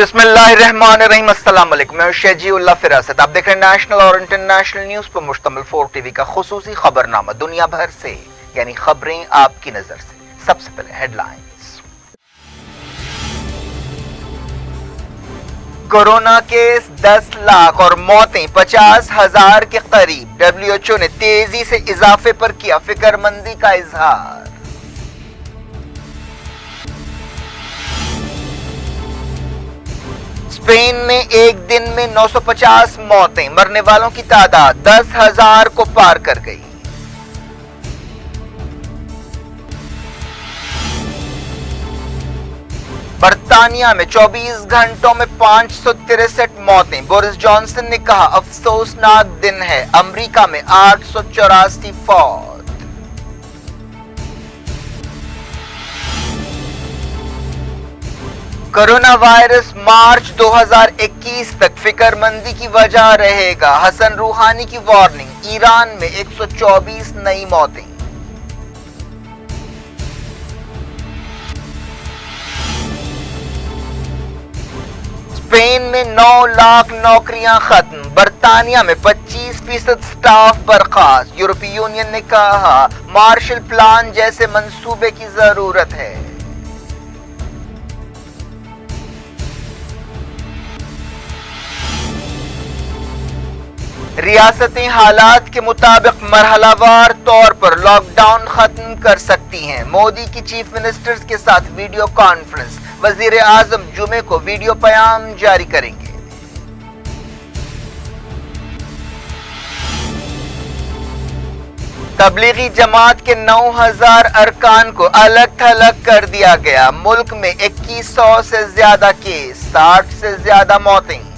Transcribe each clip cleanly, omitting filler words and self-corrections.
बिस्मिल्लाहिर्रहमानिर्रहीम। अस्सलाम वालेकुम। मैं शजीउल्लाह फिरासत। आप देख रहे हैं नेशनल और इंटरनेशनल न्यूज पर मुश्तमिल 4 टीवी का खुसूसी खबरनामा दुनिया भर से, यानी खबरें आपकी नजर से। सबसे पहले हेडलाइंस। कोरोना केस 10 लाख और मौतें 50,000 के करीब। WHO ने तेजी से इजाफे पर किया फिक्रमंदी का इजहार। स्पेन में एक दिन में 950 मौतें, मरने वालों की तादाद 10,000 को पार कर गई। बर्तानिया में 24 घंटों में 563 मौतें। बोरिस जॉनसन ने कहा अफसोसनाक दिन है। अमेरिका में 884 फौत। कोरोना वायरस मार्च 2021 तक फिक्रमंदी की वजह रहेगा। हसन रूहानी की वार्निंग। ईरान में 124 नई मौतें। स्पेन में 9 लाख नौकरियां खत्म। बर्तानिया में 25% स्टाफ बर्खास्त। यूरोपीय यूनियन ने कहा मार्शल प्लान जैसे मंसूबे की जरूरत है। रियासतें हालात के मुताबिक मरहलावार तौर पर लॉकडाउन खत्म कर सकती हैं। मोदी की चीफ मिनिस्टर्स के साथ वीडियो कॉन्फ्रेंस। वजीर आजम जुमे को वीडियो पैगाम जारी करेंगे। तबलीगी जमात के 9,000 अरकान को अलग थलग कर दिया गया। मुल्क में 2100 से ज्यादा केस, 60 से ज्यादा मौतें।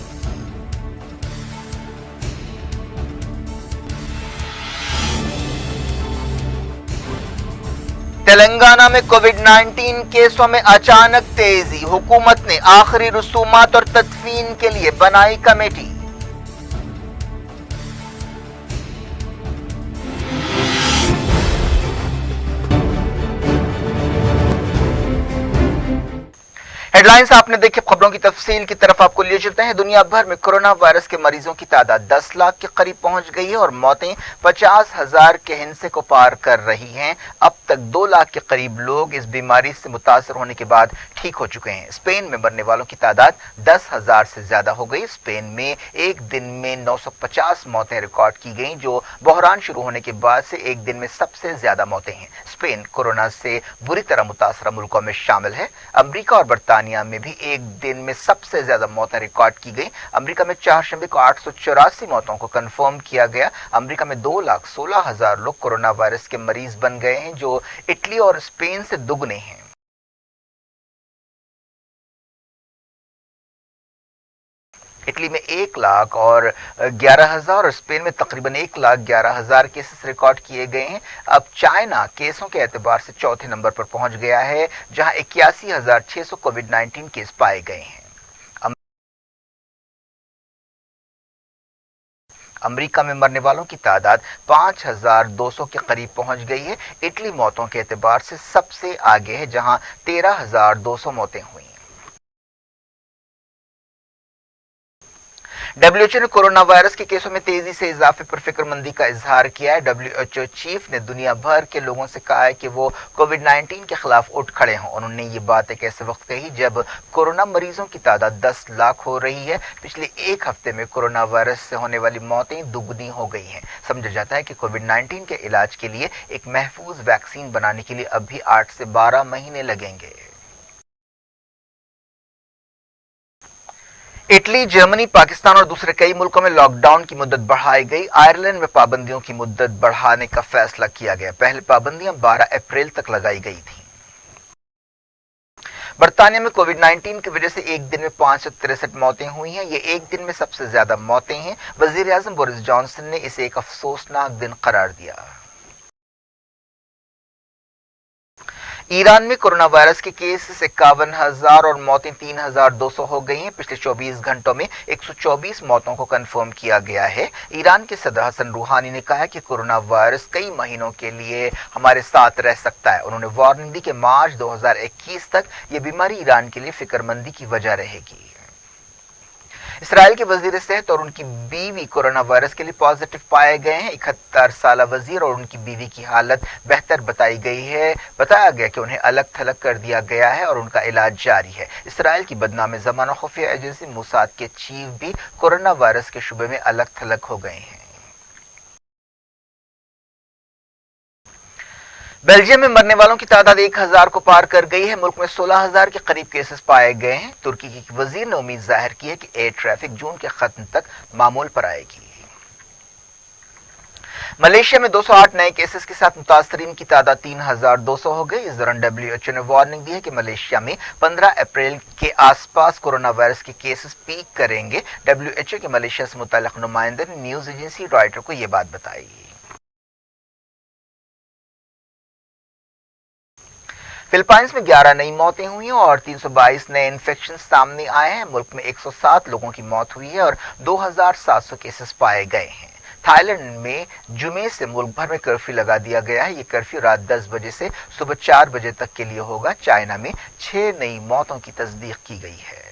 तेलंगाना में कोविड-19 केसों में अचानक तेजी। हुकूमत ने आखिरी रसूमात और तदफीन के लिए बनाई कमेटी। हेडलाइंस आपने देखी। खबरों की तफसील की तरफ आपको लिए चलते हैं। दुनिया भर में कोरोना वायरस के मरीजों की तादाद 10 लाख के करीब पहुंच गई है और मौतें 50,000 के हिस्से को पार कर रही हैं। अब तक 2 लाख के करीब लोग इस बीमारी से मुतासर होने के बाद ठीक हो चुके हैं। स्पेन में मरने वालों की तादाद 10,000 से ज्यादा हो गई। स्पेन में एक दिन में 950 मौतें रिकॉर्ड की गई, जो बहरान शुरू होने के बाद से एक दिन में सबसे ज्यादा मौतें हैं। स्पेन कोरोना से बुरी तरह मुतासर मुल्कों में शामिल है। अमेरिका और बर्तानिया में भी एक दिन में सबसे ज्यादा मौतें रिकॉर्ड की गई। अमेरिका में 4 शंबे को 884 मौतों को कंफर्म किया गया। अमेरिका में 2,16,000 लोग कोरोना वायरस के मरीज बन गए हैं, जो इटली और स्पेन से दुगने हैं। इटली में 1,11,000 और स्पेन में तकरीबन 1,11,000 केसेस रिकॉर्ड किए गए हैं। अब चाइना केसों के एतबार से चौथे नंबर पर पहुंच गया है, जहां 81,600 कोविड-19 केस पाए गए हैं। अमेरिका में मरने वालों की तादाद 5,200 के करीब पहुंच गई है। इटली मौतों के एतबार से सबसे आगे है, जहां 13,200 मौतें हुई। WHO ने कोरोना वायरस के केसों में तेजी से इजाफे पर फिक्रमंदी का इजहार किया है। WHO चीफ ने दुनिया भर के लोगों से कहा है कि वो कोविड-19 के खिलाफ उठ खड़े हों। उन्होंने ये बात एक ऐसे वक्त कही जब कोरोना मरीजों की तादाद 10 लाख हो रही है। पिछले एक हफ्ते में कोरोना वायरस से होने वाली मौतें दुगनी हो गई हैं। समझा जाता है कि कोविड-19 के इलाज के लिए एक महफूज वैक्सीन बनाने के लिए अब भी 8 से 12 महीने लगेंगे। इटली, जर्मनी, पाकिस्तान और दूसरे कई मुल्कों में लॉकडाउन की मुद्दत बढ़ाई गई। आयरलैंड में पाबंदियों की मुद्दत बढ़ाने का फैसला किया गया। पहले पाबंदियां 12 अप्रैल तक लगाई गई थी। बर्तानिया में कोविड-19 की वजह से एक दिन में 563 मौतें हुई हैं। ये एक दिन में सबसे ज्यादा मौतें हैं। वजीर आजम बोरिस जॉनसन ने इसे एक अफसोसनाक दिन करार दिया। ईरान में कोरोना वायरस के केस 51,000 और मौतें 3,200 हो गई हैं। पिछले 24 घंटों में 124 मौतों को कंफर्म किया गया है। ईरान के सदर हसन रूहानी ने कहा है कि कोरोना वायरस कई महीनों के लिए हमारे साथ रह सकता है। उन्होंने वार्निंग दी कि मार्च 2021 तक ये बीमारी ईरान के लिए फिक्रमंदी की वजह रहेगी। इसराइल के वजीर सेहत और उनकी बीवी कोरोना वायरस के लिए पॉजिटिव पाए गए हैं। 71 साल वजीर और उनकी बीवी की हालत बेहतर बताई गई है। बताया गया कि उन्हें अलग थलग कर दिया गया है और उनका इलाज जारी है। इसराइल की बदनाम ज़माना खुफिया एजेंसी मोसाद के चीफ भी कोरोना वायरस के शुबे में अलग थलग हो गए हैं। बेल्जियम में मरने वालों की तादाद 1000 को पार कर गई है। मुल्क में 16,000 के करीब केसेस पाए गए हैं। तुर्की की वजीर ने उम्मीद जाहिर की है कि एयर ट्रैफिक जून के खत्म तक मामूल पर आएगी। मलेशिया में 208 नए केसेस के साथ मुतासरीन की तादाद 3,200 हो गई। इस दौरान WHO ने वार्निंग दी है कि मलेशिया में 15 अप्रैल के आसपास कोरोना वायरस के केसेस पीक करेंगे। WHO के मलेशिया से मुतल्लिक नुमाइंदे ने न्यूज एजेंसी रॉयटर को यह बात बताई। फिलीपाइंस में 11 नई मौतें हुई हैं और 322 नए इन्फेक्शन सामने आए हैं। मुल्क में 107 लोगों की मौत हुई है और 2,700 केसेस पाए गए हैं। थाईलैंड में जुमे से मुल्क भर में कर्फ्यू लगा दिया गया है। ये कर्फ्यू रात 10 बजे से सुबह 4 बजे तक के लिए होगा। चाइना में 6 नई मौतों की तस्दीक की गई है।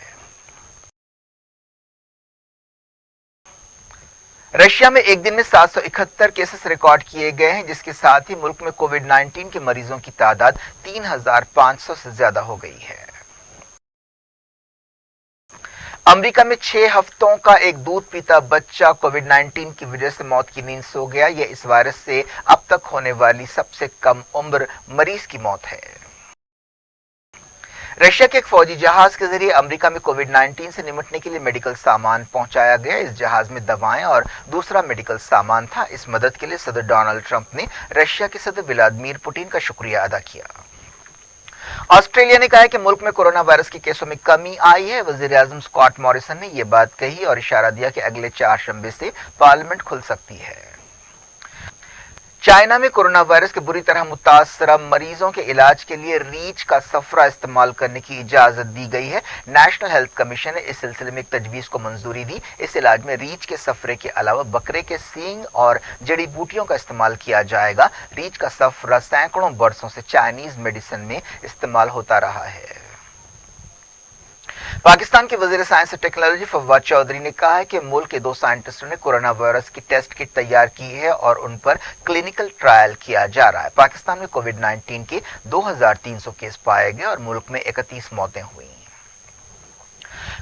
रशिया में एक दिन में 771 केसेस रिकॉर्ड किए गए हैं, जिसके साथ ही मुल्क में कोविड-19 के मरीजों की तादाद 3,500 से ज्यादा हो गई है। अमेरिका में 6 हफ्तों का एक दूध पीता बच्चा कोविड-19 की वजह से मौत की नींद सो गया। यह इस वायरस से अब तक होने वाली सबसे कम उम्र मरीज की मौत है। रशिया के एक फौजी जहाज के जरिए अमेरिका में कोविड-19 से निपटने के लिए मेडिकल सामान पहुंचाया गया। इस जहाज में दवाएं और दूसरा मेडिकल सामान था। इस मदद के लिए सदर डोनाल्ड ट्रंप ने रशिया के सदर व्लादिमीर पुतिन का शुक्रिया अदा किया। ऑस्ट्रेलिया ने कहा है कि मुल्क में कोरोना वायरस के केसों में कमी आई है। वजीर आजम स्कॉट मॉरिसन ने यह बात कही और इशारा दिया कि अगले 4 शंबे से पार्लियामेंट खुल सकती है। चाइना में कोरोना वायरस के बुरी तरह मुतासरा मरीजों के इलाज के लिए रीच का सफरा इस्तेमाल करने की इजाजत दी गई है। नेशनल हेल्थ कमीशन ने इस सिलसिले में एक तजवीज को मंजूरी दी। इस इलाज में रीच के सफरे के अलावा बकरे के सींग और जड़ी बूटियों का इस्तेमाल किया जाएगा। रीच का सफरा सैकड़ों बरसों से चाइनीज मेडिसिन में इस्तेमाल होता रहा है। पाकिस्तान के वजीर साइंस और टेक्नोलॉजी फवाद चौधरी ने कहा है कि मुल्क के 2 साइंटिस्टों ने कोरोना वायरस की टेस्ट किट तैयार की है और उन पर क्लिनिकल ट्रायल किया जा रहा है। पाकिस्तान में कोविड-19 के 2,300 केस पाए गए और मुल्क में 31 मौतें हुई।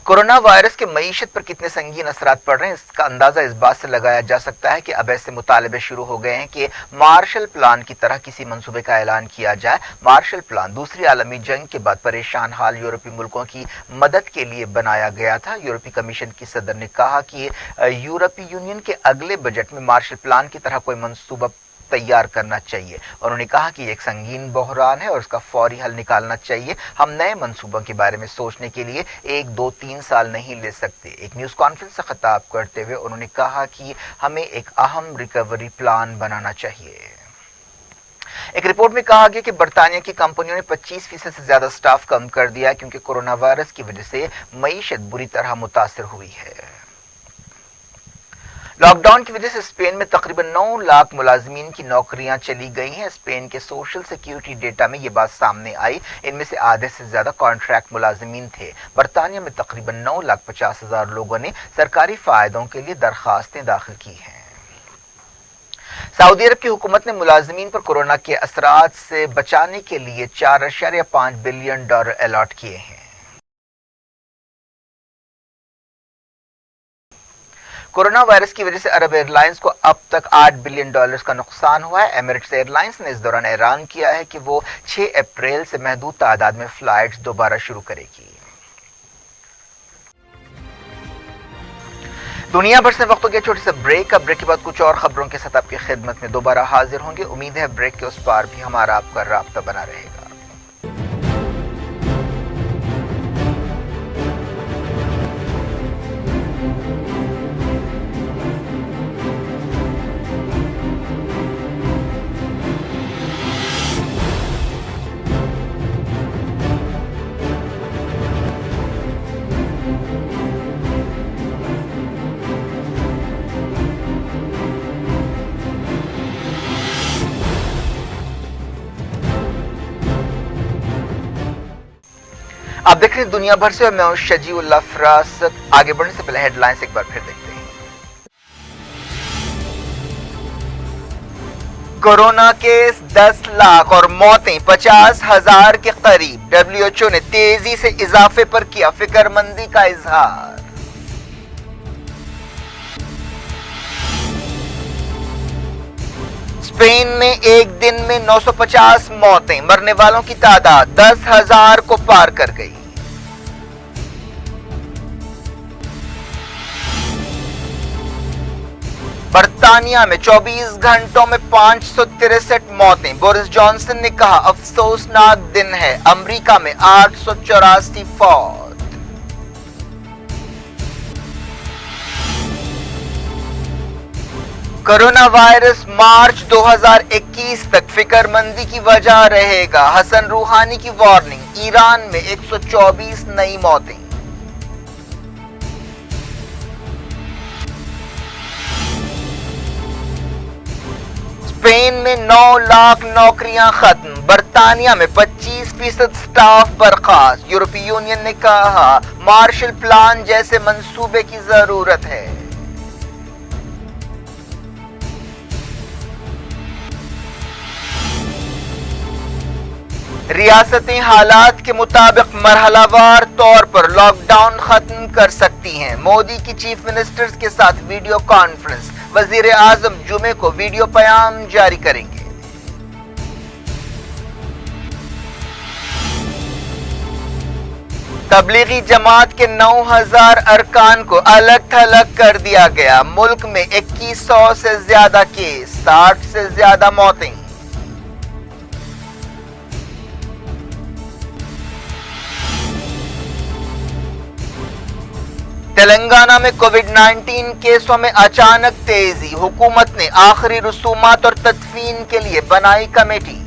कोरोना वायरस के मईशत पर कितने संगीन असरात पड़ रहे हैं, इसका अंदाजा इस बात से लगाया जा सकता है कि अब ऐसे मुतालबे शुरू हो गए हैं कि मार्शल प्लान की तरह किसी मंसूबे का ऐलान किया जाए। मार्शल प्लान दूसरी आलमी जंग के बाद परेशान हाल यूरोपीय मुल्कों की मदद के लिए बनाया गया था। यूरोपीय कमीशन की सदर ने कहा कि यूरोपीय यूनियन के अगले बजट में मार्शल प्लान की तरह कोई मंसूबा तैयार करना चाहिए। उन्होंने कहा कि एक संगीन बहरान है और उसका फौरी हल निकालना चाहिए। हम नए मंसूबों के बारे में सोचने के लिए 1, 2, 3 साल नहीं ले सकते। एक न्यूज कॉन्फ्रेंस से खिताब करते हुए उन्होंने कहा कि हमें एक अहम रिकवरी प्लान बनाना चाहिए। एक रिपोर्ट में कहा गया कि बरतानिया की कंपनियों ने 25% से ज्यादा स्टाफ कम कर दिया क्योंकि कोरोना वायरस की वजह से मईशत बुरी तरह मुतासिर हुई है। लॉकडाउन की वजह से स्पेन में तकरीबन 9 लाख मुलाजमीन की नौकरियां चली गई हैं। स्पेन के सोशल सिक्योरिटी डेटा में यह बात सामने आई। इनमें से आधे से ज्यादा कॉन्ट्रैक्ट मुलाजमीन थे। बरतानिया में तकरीबन 9,50,000 लोगों ने सरकारी फायदों के लिए दरखास्तें दाखिल की हैं। सऊदी अरब की हुकूमत ने मुलाजमीन पर कोरोना के असरात से बचाने के लिए $4.5 बिलियन अलॉट किए हैं। कोरोना वायरस की वजह से अरब एयरलाइंस को अब तक $8 बिलियन का नुकसान हुआ है। एमिरेट्स एयरलाइंस ने इस दौरान ऐलान किया है कि वो 6 अप्रैल से महदूद तादाद में फ्लाइट्स दोबारा शुरू करेगी। दुनिया भर से वक्त हो गया छोटे से ब्रेक। अब ब्रेक के बाद कुछ और खबरों के साथ आपकी खिदमत में दोबारा हाजिर होंगे। उम्मीद है ब्रेक के उस पार भी हमारा आपका राब्ता बना रहेगा। आप देख रहे हैं दुनिया भर से और मैं हूं शजीउल्लाह फरासत। आगे बढ़ने से पहले हेडलाइंस एक बार फिर देखते हैं। कोरोना केस 10 लाख और मौतें 50,000 के करीब। WHO ने तेजी से इजाफे पर किया फिक्रमंदी का इजहार। स्पेन में एक दिन में 950 मौतें, मरने वालों की तादाद 10,000 को पार कर गई। बर्तानिया में 24 घंटों में 563 मौतें। बोरिस जॉनसन ने कहा अफसोसनाक दिन है। अमेरिका में 884 फौत। कोरोना वायरस मार्च 2021 तक फिक्रमंदी की वजह रहेगा। हसन रूहानी की वार्निंग। ईरान में 124 नई मौतें। स्पेन में 9 लाख नौकरियां खत्म। बर्तानिया में 25% स्टाफ बर्खास्त। यूरोपीय यूनियन ने कहा मार्शल प्लान जैसे मंसूबे की जरूरत है। रियासतें हालात के मुताबिक मरहलावार तौर पर लॉकडाउन खत्म कर सकती हैं। मोदी की चीफ मिनिस्टर्स के साथ वीडियो कॉन्फ्रेंस। वजीर आजम जुमे को वीडियो पैगाम जारी करेंगे। तबलीगी जमात के 9,000 अरकान को अलग थलग कर दिया गया। मुल्क में 2100 से ज्यादा केस, 60 से ज्यादा मौतें। तेलंगाना में कोविड-19 केसों में अचानक तेजी। हुकूमत ने आखिरी रसूमात और तदफीन के लिए बनाई कमेटी।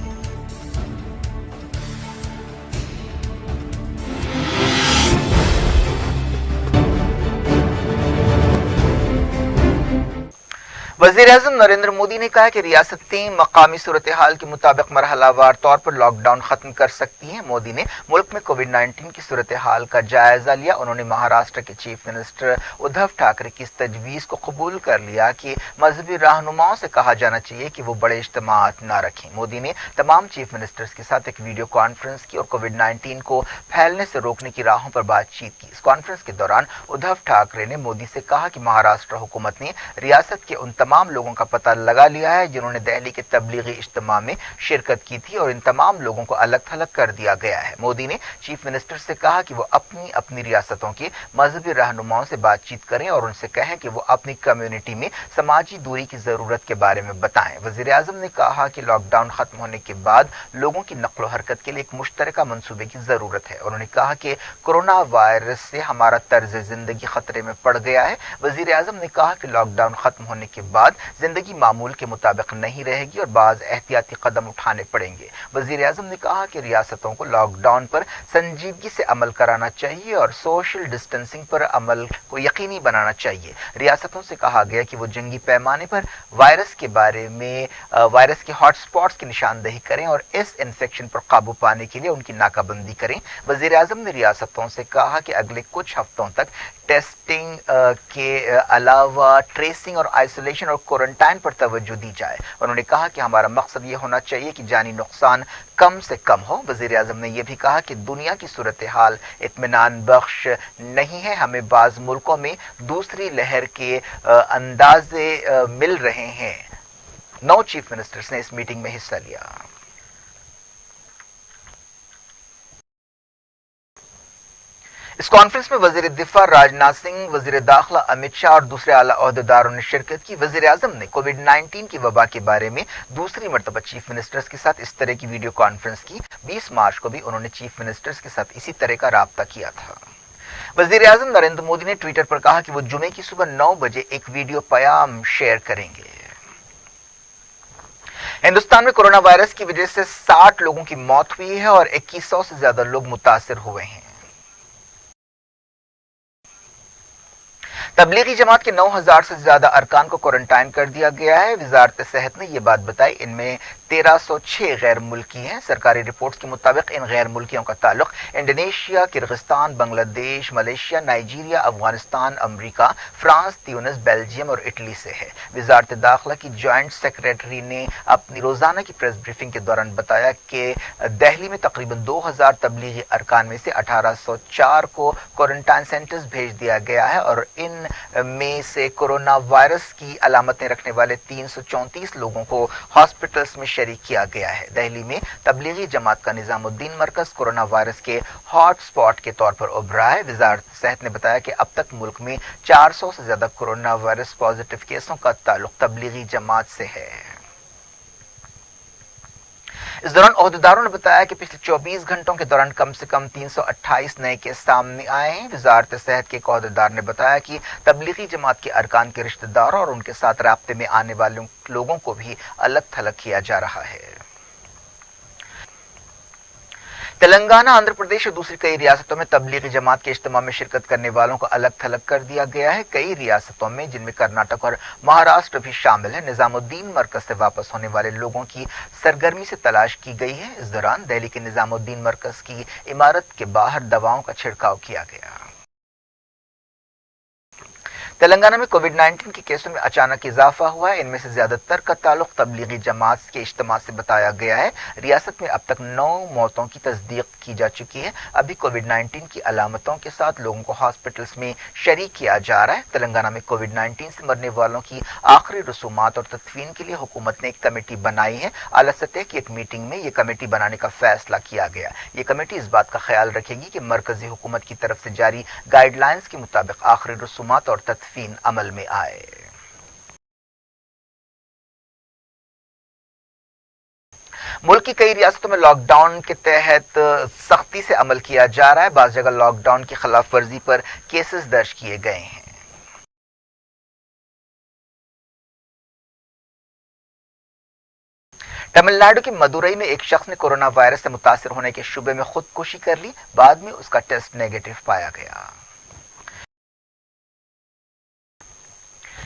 वज़ीर-ए-आज़म नरेंद्र मोदी ने कहा कि रियासतें मकामी सूरत हाल के मुताबिक मरहलावार तौर पर लॉकडाउन खत्म कर सकती हैं। मोदी ने मुल्क में कोविड-19 की सूरत हाल का जायजा लिया। उन्होंने महाराष्ट्र के चीफ मिनिस्टर उद्धव ठाकरे की इस तजवीज़ को कबूल कर लिया कि मजहबी रहनुमाओं से कहा जाना चाहिए कि वो बड़े इज्तिमात न रखें। मोदी ने तमाम चीफ मिनिस्टर्स के साथ एक वीडियो कॉन्फ्रेंस की और कोविड-19 को फैलने से रोकने की राहों पर बातचीत की। इस कॉन्फ्रेंस के दौरान उद्धव ठाकरे ने मोदी से कहा कि महाराष्ट्र हुकूमत ने रियासत के उन तमाम लोगों का पता लगा लिया है जिन्होंने दिल्ली के तबलीगी इज्तिमा में शिरकत की थी और इन तमाम लोगों को अलग थलग कर दिया गया है। मोदी ने चीफ मिनिस्टर से कहा कि वो अपनी अपनी रियासतों के मजहबी रहनुमाओं से बातचीत करें और उनसे कहें कि वो अपनी कम्युनिटी में समाजी दूरी की जरूरत के बारे में बताएं। वजीर आजम ने कहा कि लॉकडाउन खत्म होने के बाद लोगों की नक्लो हरकत के लिए एक मुश्तरका मंसूबे की जरूरत है। उन्होंने कहा कि कोरोना वायरस से हमारा तर्ज जिंदगी खतरे में पड़ गया है। वजीर आजम ने कहा कि लॉकडाउन खत्म होने के बाद जिंदगी मामूल के मुताबिक नहीं रहेगी और बाज एहतियाती कदम उठाने पड़ेंगे। वजीर आजम ने कहा कि रियासतों को लॉकडाउन पर संजीदगी से अमल कराना चाहिए और सोशल डिस्टेंसिंग पर अमल को यकीनी बनाना चाहिए। रियासतों से कहा गया कि वो जंगी पैमाने पर वायरस के बारे में वायरस के हॉटस्पॉट्स की निशानदेही करें और इस इन्फेक्शन पर काबू पाने के लिए उनकी नाकाबंदी करें। वजीर आजम ने रियासतों से कहा कि अगले कुछ हफ्तों तक टेस्टिंग के अलावा ट्रेसिंग और आइसोलेशन और क्वारंटाइन पर तवज्जो दी जाए। उन्होंने कहा कि हमारा मकसद ये होना चाहिए कि जानी नुकसान कम से कम हो। वजीर आजम ने यह भी कहा कि दुनिया की सूरत हाल इत्मीनान बख्श नहीं है। हमें बाज मुल्कों में दूसरी लहर के अंदाजे मिल रहे हैं। 9 चीफ मिनिस्टर्स ने इस मीटिंग में हिस्सा लिया। इस कॉन्फ्रेंस में वजीर दिफा राजनाथ सिंह, वजीर दाखिला अमित शाह और दूसरे आला ओहदेदारों ने शिरकत की। वजीर आजम ने कोविड-19 की वबा के बारे में दूसरी मरतबा चीफ मिनिस्टर्स के साथ इस तरह की वीडियो कॉन्फ्रेंस की। 20 मार्च को भी उन्होंने चीफ मिनिस्टर्स के साथ इसी तरह का राब्ता किया था। वजीर आजम नरेंद्र मोदी ने ट्विटर पर कहा कि वो जुमे की सुबह 9 बजे एक वीडियो पैगाम शेयर करेंगे। हिंदुस्तान में कोरोना वायरस की वजह से 60 लोगों की मौत हुई है और 2100 से ज्यादा लोग मुतासिर हुए हैं। तबलीगी जमात के 9,000 से ज्यादा अरकान को क्वारंटाइन कर दिया गया है। वजारत सेहत ने यह बात बताई। इनमें 1306 गैर मुल्की हैं। सरकारी रिपोर्ट्स के मुताबिक इन गैर मुल्कियों का ताल्लुक Indonesia, Kyrgyzstan, Bangladesh, Malaysia, Nigeria, Afghanistan, अमरीका, फ्रांस, ट्यूनिस, बेल्जियम और इटली से है। वजारत दाखिला की जॉइंट सेक्रेटरी ने अपनी रोजाना की प्रेस ब्रीफिंग के दौरान बताया कि दिल्ली में तकरीबन 2000 तबलीगी अरकान में से 1804 को क्वारंटाइन सेंटर्स भेज दिया गया है और इन में से कोरोना वायरस की अलामतें रखने वाले 334 लोगों को हॉस्पिटल्स में शरीक किया गया है। दिल्ली में तबलीगी जमात का निजामुद्दीन मरकज कोरोना वायरस के हॉट स्पॉट के तौर पर उभरा है। वजारत सेहत ने बताया कि अब तक मुल्क में 400 से ज्यादा कोरोना वायरस पॉजिटिव केसों का ताल्लुक तबलीगी जमात से है। इस दौरान ओहदेदारों ने बताया कि पिछले 24 घंटों के दौरान कम से कम 328 नए केस सामने आए हैं। वजारत सेहत के एक ओहदेदार ने बताया कि तबलीगी जमात के अरकान के रिश्तेदारों और उनके साथ राब्ते में आने वाले लोगों को भी अलग थलग किया जा रहा है। तेलंगाना, आंध्र प्रदेश और दूसरी कई रियासतों में तबलीगी जमात के इज्तिमा में शिरकत करने वालों को अलग थलग कर दिया गया है। कई रियासतों में, जिनमें कर्नाटक और महाराष्ट्र भी शामिल है, निजामुद्दीन मरकज से वापस होने वाले लोगों की सरगर्मी से तलाश की गई है। इस दौरान दिल्ली के निजामुद्दीन मरकज की इमारत के बाहर दवाओं का छिड़काव किया गया। तेलंगाना में कोविड-19 के केसों में अचानक इजाफा हुआ है। इनमें से ज्यादातर का ताल्लुक तबलीगी जमात के इज्तिमा से बताया गया है। रियासत में अब तक 9 मौतों की तस्दीक की जा चुकी है। अभी कोविड-19 की अलामतों के साथ लोगों को हॉस्पिटल्स में शरीक किया जा रहा है। तेलंगाना में कोविड-19 से मरने वालों की आखिरी रसूमात और तदफीन के लिए हुकूमत ने एक कमेटी बनाई है। आला सतह की एक मीटिंग में यह कमेटी बनाने का फैसला किया गया। ये कमेटी इस बात का ख्याल रखेगी कि मरकजी हुकूमत की तरफ से जारी गाइडलाइंस के मुताबिक आखिरी रसूमात और तदफीन अमल में आए। मुल्क की कई रियासतों में लॉकडाउन के तहत सख्ती से अमल किया जा रहा है। बाज़ जगह लॉकडाउन की खिलाफ वर्जी पर केसेस दर्ज किए गए हैं। तमिलनाडु के मदुरई में एक शख्स ने कोरोना वायरस से मुतासिर होने के शुबे में खुदकुशी कर ली। बाद में उसका टेस्ट नेगेटिव पाया गया।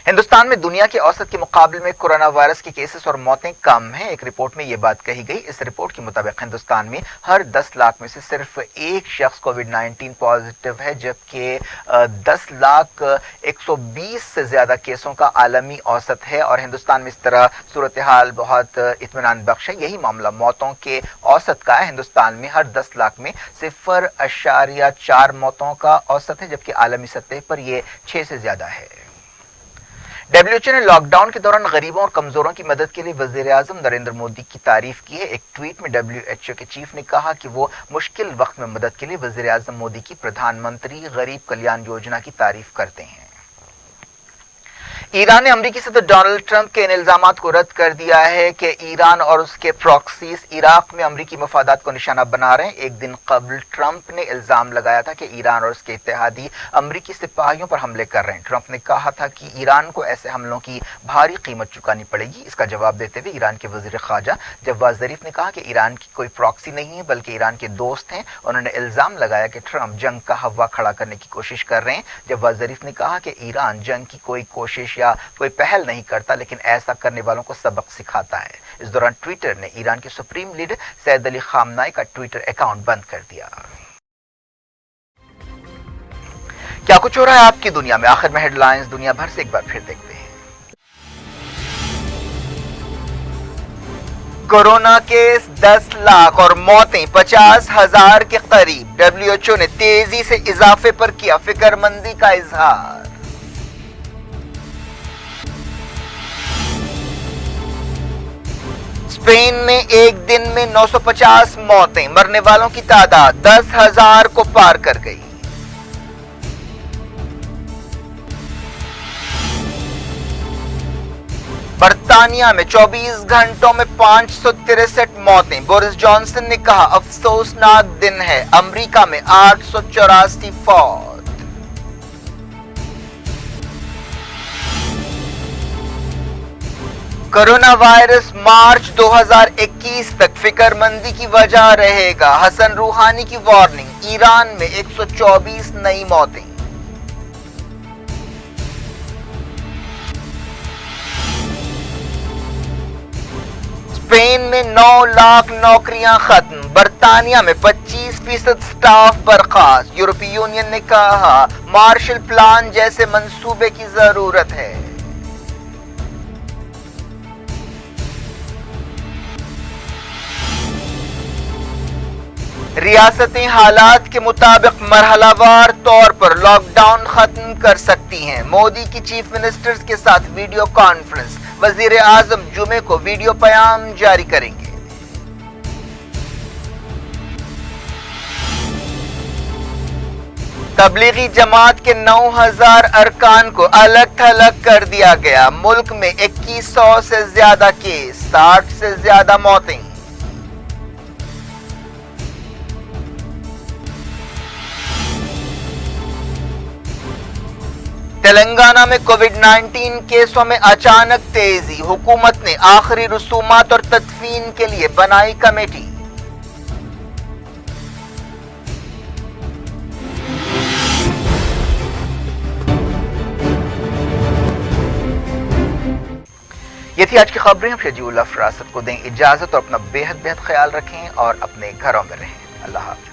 हिंदुस्तान में दुनिया के औसत के मुकाबले में कोरोना वायरस के केसेस और मौतें कम हैं। एक रिपोर्ट में यह बात कही गई। इस रिपोर्ट के मुताबिक हिंदुस्तान में हर 10 लाख में से सिर्फ एक शख्स कोविड-19 पॉजिटिव है, जबकि 10,120 से ज्यादा केसों का आलमी औसत है और हिंदुस्तान में इस तरह सूरत हाल बहुत इत्मीनान बख्श है। यही मामला मौतों के औसत का है। हिंदुस्तान में हर 10 लाख में 0.4 मौतों का औसत है, जबकि आलमी सतह पर यह 6 से ज्यादा है। WHO ने लॉकडाउन के दौरान गरीबों और कमजोरों की मदद के लिए वजीर आजम नरेंद्र मोदी की तारीफ की है। एक ट्वीट में WHO के चीफ ने कहा कि वो मुश्किल वक्त में मदद के लिए वजीर आजम मोदी की प्रधानमंत्री गरीब कल्याण योजना की तारीफ करते हैं। ईरान ने अमेरिकी सदर डोनाल्ड ट्रंप के इन इल्जामात को रद्द कर दिया है कि ईरान और उसके प्रॉक्सीज इराक में अमेरिकी मफादात को निशाना बना रहे हैं। एक दिन कबल ट्रंप ने इल्जाम लगाया था कि ईरान और उसके इत्तेहादी अमेरिकी सिपाहियों पर हमले कर रहे हैं। ट्रंप ने कहा था कि ईरान को ऐसे हमलों की भारी कीमत चुकानी पड़ेगी। इसका जवाब देते हुए ईरान के वजीर खारजा जवाद जरीफ ने कहा कि ईरान की कोई प्रॉक्सी नहीं है, बल्कि ईरान के दोस्त हैं। उन्होंने इल्जाम लगाया कि ट्रंप जंग का हवा खड़ा करने की कोशिश कर रहे हैं। जवाद जरीफ ने कहा कि ईरान जंग की कोई कोशिश या कोई पहल नहीं करता, लेकिन ऐसा करने वालों को सबक सिखाता है। इस दौरान ट्विटर ने ईरान के सुप्रीम लीडर सैयद अली खामनाई का ट्विटर अकाउंट बंद कर दिया। क्या कुछ हो रहा है आपकी दुनिया में? आखिर में हेडलाइंस दुनिया भर से एक बार फिर देखते हैं। कोरोना केस 10 लाख और मौतें 50,000 के करीब। WHO ने तेजी से इजाफे पर किया फिक्रमंदी का इजहार। स्पेन में एक दिन में 950 मौतें, मरने वालों की तादाद 10,000 को पार कर गई। बर्तानिया में 24 घंटों में 563 मौतें। बोरिस जॉनसन ने कहा अफसोसनाक दिन है। अमेरिका में 884 फौत। कोरोना वायरस मार्च 2021 तक फिक्रमंदी की वजह रहेगा। हसन रूहानी की वार्निंग। ईरान में 124 नई मौतें। स्पेन में 9 लाख नौकरियां खत्म, बरतानिया में 25% स्टाफ बर्खास्त। यूरोपीय यूनियन ने कहा मार्शल प्लान जैसे मंसूबे की जरूरत है। रियासतें हालात के मुताबिक मरहलावार तौर पर लॉकडाउन खत्म कर सकती हैं। मोदी की चीफ मिनिस्टर्स के साथ वीडियो कॉन्फ्रेंस, वजीर आजम जुमे को वीडियो पैगाम जारी करेंगे। तबलीगी जमात के 9000 अरकान को अलग थलग कर दिया गया। मुल्क में 2100 से ज्यादा केस, 60 से ज्यादा मौतें। तेलंगाना में कोविड-19 केसों में अचानक तेजी, हुकूमत ने आखिरी रसूमात और तदफीन के लिए बनाई कमेटी। ये थी आज की खबरें। हम शजीउल्लाह फरासत को दें इजाजत और अपना बेहद ख्याल रखें और अपने घरों में रहें। अल्लाह हाफ़िज़।